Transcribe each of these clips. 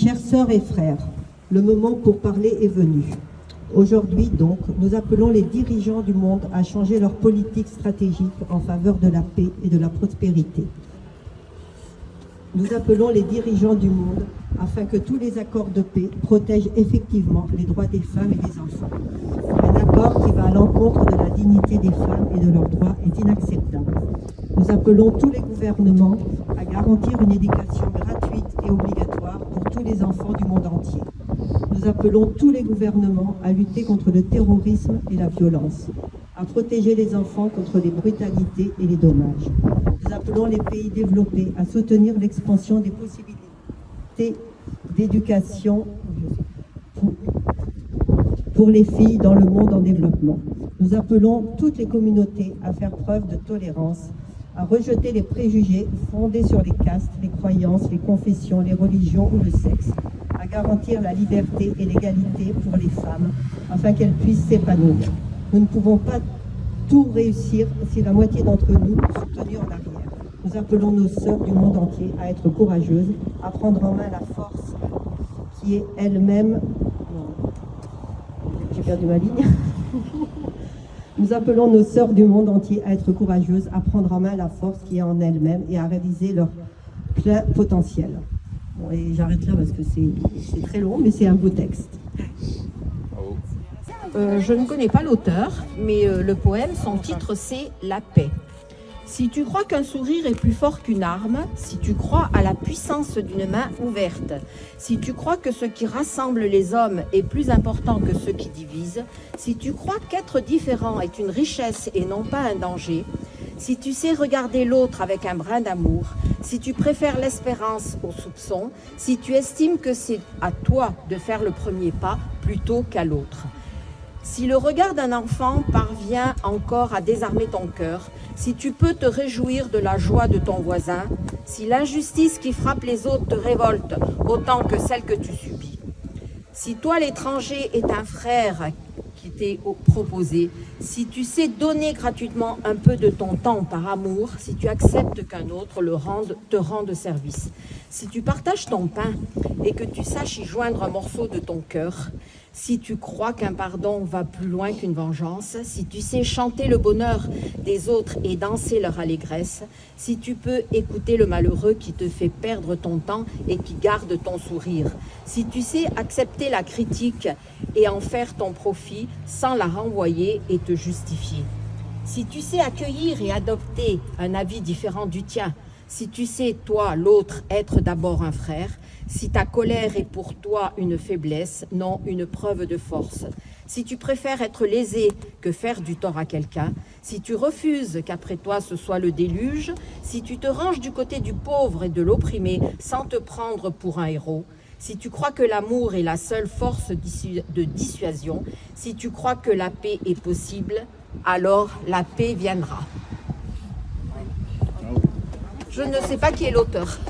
Chères sœurs et frères, le moment pour parler est venu. Aujourd'hui donc, nous appelons les dirigeants du monde à changer leur politique stratégique en faveur de la paix et de la prospérité. Nous appelons les dirigeants du monde afin que tous les accords de paix protègent effectivement les droits des femmes et des enfants. Un accord qui va à l'encontre de la dignité des femmes et de leurs droits est inacceptable. Nous appelons tous les gouvernements à garantir une éducation gratuite et obligatoire pour tous les enfants du monde entier. Nous appelons tous les gouvernements à lutter contre le terrorisme et la violence, à protéger les enfants contre les brutalités et les dommages. Nous appelons les pays développés à soutenir l'expansion des possibilités d'éducation pour les filles dans le monde en développement. Nous appelons toutes les communautés à faire preuve de tolérance, à rejeter les préjugés fondés sur les castes, les croyances, les confessions, les religions ou le sexe, à garantir la liberté et l'égalité pour les femmes afin qu'elles puissent s'épanouir. Nous ne pouvons pas tout réussir si la moitié d'entre nous sont tenus en arrière. Nous appelons nos sœurs du monde entier à être courageuses, à prendre en main la force qui est elle-même... J'ai perdu ma ligne. Nous appelons nos sœurs du monde entier à être courageuses, à prendre en main la force qui est en elles-mêmes et à réaliser leur plein potentiel. Bon, et j'arrête là parce que c'est très long, mais c'est un beau texte. Je ne connais pas l'auteur, mais le poème, son titre c'est « La paix ». Si tu crois qu'un sourire est plus fort qu'une arme, si tu crois à la puissance d'une main ouverte, si tu crois que ce qui rassemble les hommes est plus important que ce qui divise, si tu crois qu'être différent est une richesse et non pas un danger, si tu sais regarder l'autre avec un brin d'amour, si tu préfères l'espérance au soupçon, si tu estimes que c'est à toi de faire le premier pas plutôt qu'à l'autre. Si le regard d'un enfant parvient encore à désarmer ton cœur, si tu peux te réjouir de la joie de ton voisin, si l'injustice qui frappe les autres te révolte autant que celle que tu subis, si toi l'étranger est un frère qui t'est proposé, si tu sais donner gratuitement un peu de ton temps par amour, si tu acceptes qu'un autre te rende service, si tu partages ton pain et que tu saches y joindre un morceau de ton cœur, si tu crois qu'un pardon va plus loin qu'une vengeance, si tu sais chanter le bonheur des autres et danser leur allégresse, si tu peux écouter le malheureux qui te fait perdre ton temps et qui garde ton sourire, si tu sais accepter la critique et en faire ton profit sans la renvoyer et te justifier, si tu sais accueillir et adopter un avis différent du tien, si tu sais, toi, l'autre, être d'abord un frère, si ta colère est pour toi une faiblesse, non une preuve de force, si tu préfères être lésé que faire du tort à quelqu'un, si tu refuses qu'après toi ce soit le déluge, si tu te ranges du côté du pauvre et de l'opprimé sans te prendre pour un héros, si tu crois que l'amour est la seule force de dissuasion, si tu crois que la paix est possible, alors la paix viendra. Je ne sais pas qui est l'auteur.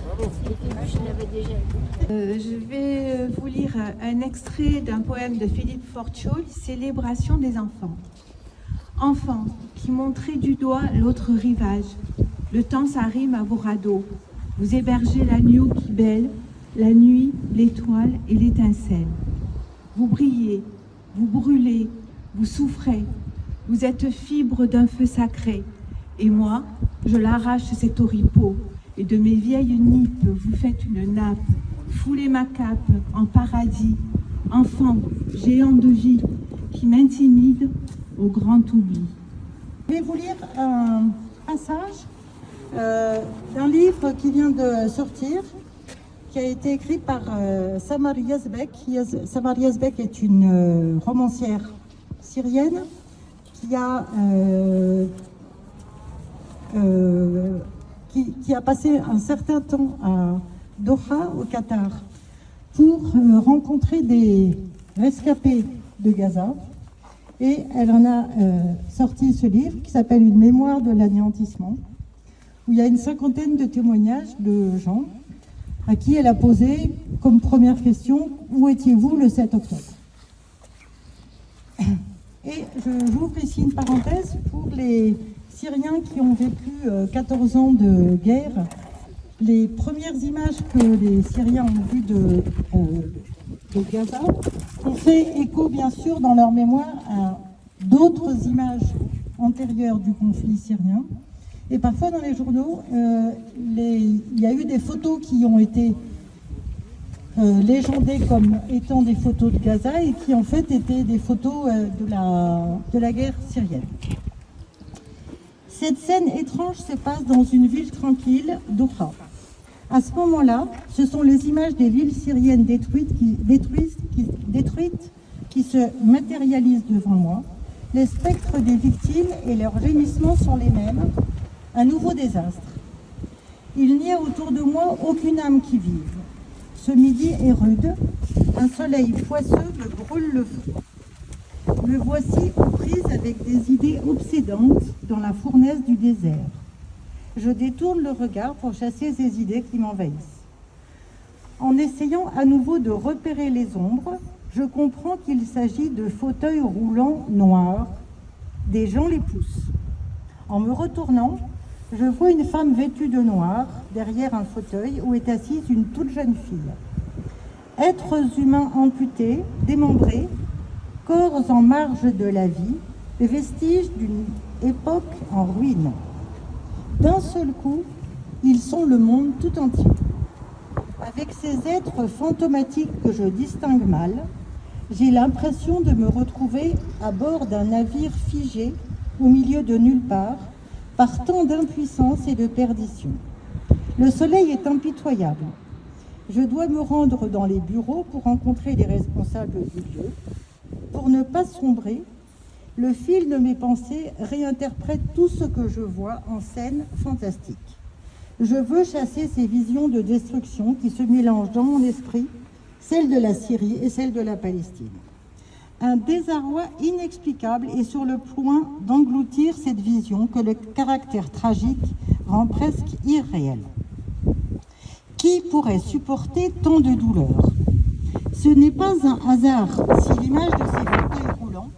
Je vais vous lire un extrait d'un poème de Philippe Fortiol, Célébration des enfants. Enfants qui montrez du doigt l'autre rivage, le temps s'arrime à vos radeaux. Vous hébergez l'agneau qui bêle, la nuit, l'étoile et l'étincelle. Vous brillez, vous brûlez, vous souffrez, vous êtes fibre d'un feu sacré. Et moi, je l'arrache cet oripeau, et de mes vieilles nippes vous faites une nappe. Foulez ma cape en paradis, enfant, géant de vie, qui m'intimide au grand oubli. Je vais vous lire un passage d'un livre qui vient de sortir, qui a été écrit par Samar Yazbek. Samar Yazbek est une romancière syrienne qui a passé un certain temps à Doha, au Qatar, pour rencontrer des rescapés de Gaza. Et elle en a sorti ce livre qui s'appelle « Une mémoire de l'anéantissement », où il y a une cinquantaine de témoignages de gens à qui elle a posé comme première question « Où étiez-vous le 7 octobre ?» Et j'ouvre ici une parenthèse pour les Syriens qui ont vécu 14 ans de guerre, Les premières images que les Syriens ont vues de Gaza ont fait écho, bien sûr, dans leur mémoire à d'autres images antérieures du conflit syrien. Et parfois, dans les journaux, il y a eu des photos qui ont été légendées comme étant des photos de Gaza et qui, en fait, étaient des photos de la guerre syrienne. Cette scène étrange se passe dans une ville tranquille, Doha. À ce moment-là, ce sont les images des villes syriennes détruites qui se matérialisent devant moi. Les spectres des victimes et leurs gémissements sont les mêmes. Un nouveau désastre. Il n'y a autour de moi aucune âme qui vive. Ce midi est rude. Un soleil poisseux me brûle le front. Me voici aux prises avec des idées obsédantes dans la fournaise du désert. Je détourne le regard pour chasser ces idées qui m'envahissent. En essayant à nouveau de repérer les ombres, je comprends qu'il s'agit de fauteuils roulants noirs. Des gens les poussent. En me retournant, je vois une femme vêtue de noir derrière un fauteuil où est assise une toute jeune fille. Êtres humains amputés, démembrés, corps en marge de la vie, les vestiges d'une époque en ruine. D'un seul coup, ils sont le monde tout entier. Avec ces êtres fantomatiques que je distingue mal, j'ai l'impression de me retrouver à bord d'un navire figé au milieu de nulle part, par tant d'impuissance et de perdition. Le soleil est impitoyable. Je dois me rendre dans les bureaux pour rencontrer les responsables du lieu. Pour ne pas sombrer, le fil de mes pensées réinterprète tout ce que je vois en scène fantastique. Je veux chasser ces visions de destruction qui se mélangent dans mon esprit, celle de la Syrie et celle de la Palestine. Un désarroi inexplicable est sur le point d'engloutir cette vision que le caractère tragique rend presque irréel. Qui pourrait supporter tant de douleur? Ce n'est pas un hasard si l'image de ces fauteuils roulants,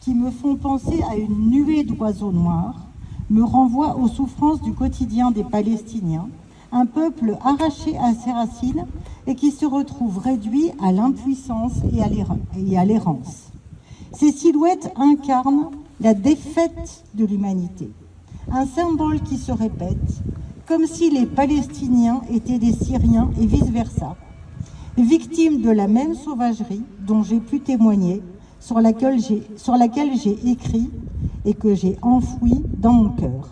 qui me font penser à une nuée d'oiseaux noirs, me renvoie aux souffrances du quotidien des Palestiniens, un peuple arraché à ses racines et qui se retrouve réduit à l'impuissance et à l'errance. Ces silhouettes incarnent la défaite de l'humanité, un symbole qui se répète, comme si les Palestiniens étaient des Syriens et vice-versa, victimes de la même sauvagerie dont j'ai pu témoigner, sur laquelle j'ai écrit et que j'ai enfoui dans mon cœur.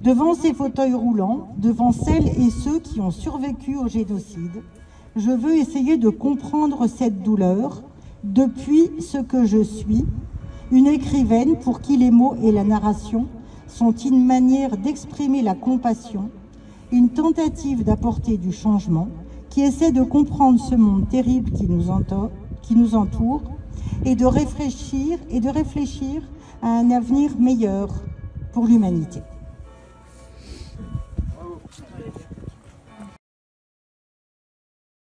Devant ces fauteuils roulants, devant celles et ceux qui ont survécu au génocide, je veux essayer de comprendre cette douleur depuis ce que je suis, une écrivaine pour qui les mots et la narration sont une manière d'exprimer la compassion, une tentative d'apporter du changement, qui essaie de comprendre ce monde terrible qui nous entoure et de réfléchir à un avenir meilleur pour l'humanité.